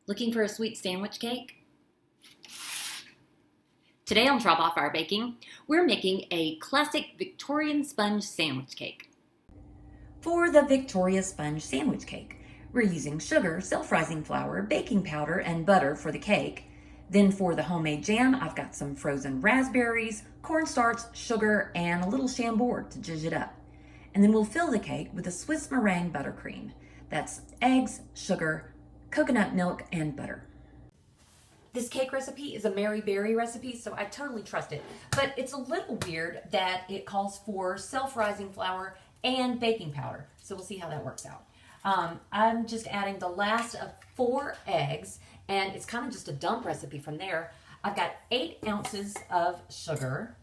Looking for a sweet sandwich cake? Today on Drop Off Our Baking, we're making a classic Victorian sponge sandwich cake. For the Victoria sponge sandwich cake, we're using sugar, self-rising flour, baking powder, and butter for the cake. Then for the homemade jam, I've got some frozen raspberries, cornstarch, sugar, and a little chambord to zhuzh it up. And then we'll fill the cake with a Swiss meringue buttercream. That's eggs, sugar, coconut milk, and butter. This cake recipe is a Mary Berry recipe, so I totally trust it. But it's a little weird that it calls for self-rising flour and baking powder. So we'll see how that works out. I'm just adding the last of 4 eggs, and it's kind of just a dump recipe from there. I've got 8 ounces of sugar,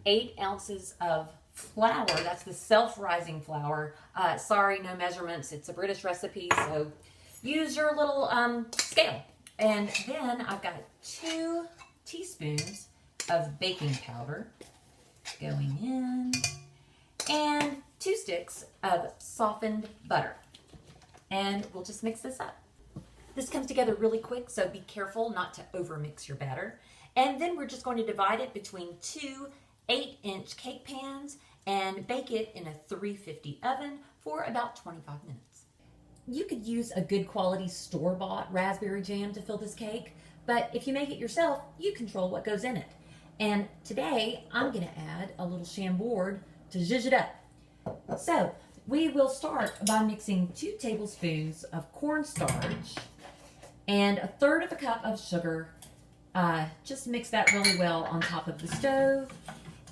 8 ounces of flour. That's the self-rising flour. Sorry, no measurements. It's a British recipe, so use your little scale. And then I've got 2 teaspoons of baking powder going in, and 2 sticks of softened butter. And we'll just mix this up. This comes together really quick, so be careful not to overmix your batter. And then we're just going to divide it between 2 8-inch cake pans and bake it in a 350 oven for about 25 minutes. You could use a good quality store-bought raspberry jam to fill this cake, but if you make it yourself, you control what goes in it. And today, I'm gonna add a little chambord to zhuzh it up. So, we will start by mixing 2 tablespoons of cornstarch and 1/3 cup of sugar. Just mix that really well on top of the stove.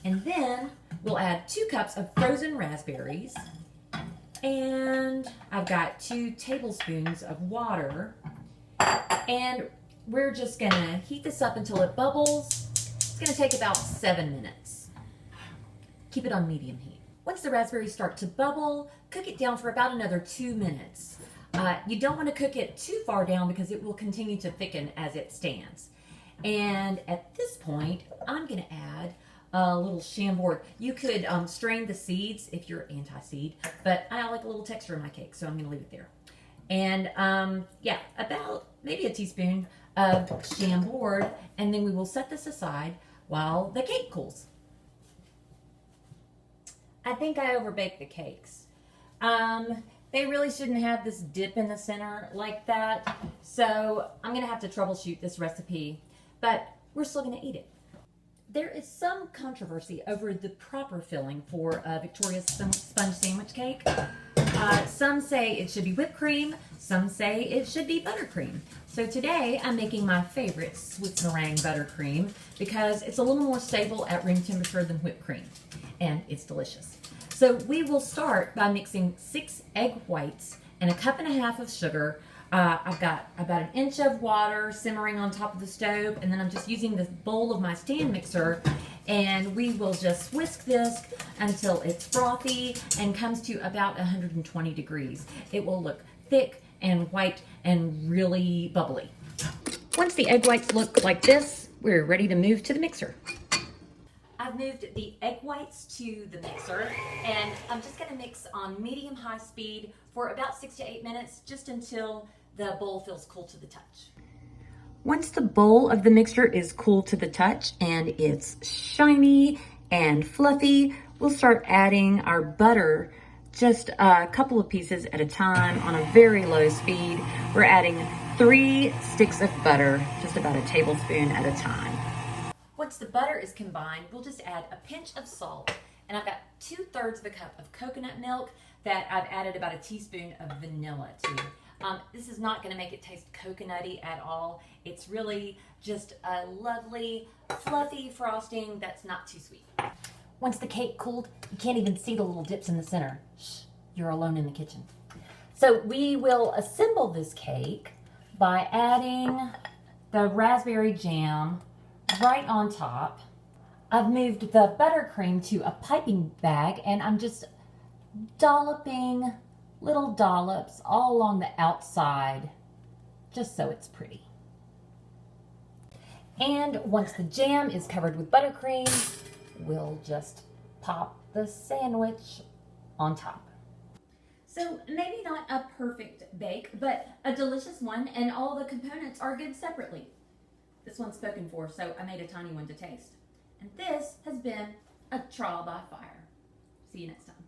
And then we'll add 2 cups of frozen raspberries. And I've got 2 tablespoons of water. And we're just gonna heat this up until it bubbles. It's gonna take about 7 minutes. Keep it on medium heat. Once the raspberries start to bubble, cook it down for about another 2 minutes. You don't want to cook it too far down because it will continue to thicken as it stands. And at this point, I'm going to add a little chambord. You could strain the seeds if you're anti-seed, but I like a little texture in my cake, so I'm going to leave it there. And yeah, about maybe a teaspoon of chambord, and then we will set this aside while the cake cools. I think I overbaked the cakes. They really shouldn't have this dip in the center like that, so I'm gonna have to troubleshoot this recipe, but we're still gonna eat it. There is some controversy over the proper filling for a Victoria's sponge sandwich cake. Some say it should be whipped cream, some say it should be buttercream. So today I'm making my favorite Swiss meringue buttercream because it's a little more stable at room temperature than whipped cream, and it's delicious. So we will start by mixing 6 egg whites and 1.5 cups of sugar. I've got about 1 inch of water simmering on top of the stove, and then I'm just using this bowl of my stand mixer, and we will just whisk this until it's frothy and comes to about 120 degrees. It will look thick and white and really bubbly. Once the egg whites look like this, we're ready to move to the mixer. I've moved the egg whites to the mixer, and I'm just going to mix on medium-high speed for about 6 to 8 minutes, just until the bowl feels cool to the touch. Once the bowl of the mixture is cool to the touch and it's shiny and fluffy, we'll start adding our butter, just a couple of pieces at a time on a very low speed. We're adding 3 sticks of butter, just about a tablespoon at a time. Once the butter is combined, we'll just add a pinch of salt, and I've got 2/3 cup of coconut milk that I've added about a teaspoon of vanilla to. This is not going to make it taste coconutty at all. It's really just a lovely, fluffy frosting that's not too sweet. Once the cake cooled, you can't even see the little dips in the center. Shh, you're alone in the kitchen. So we will assemble this cake by adding the raspberry jam right on top. I've moved the buttercream to a piping bag, and I'm just dolloping little dollops all along the outside, just so it's pretty. And once the jam is covered with buttercream, we'll just pop the sandwich on top. So maybe not a perfect bake, but a delicious one, and all the components are good separately. This one's spoken for, so I made a tiny one to taste. And this has been a trial by fire. See you next time.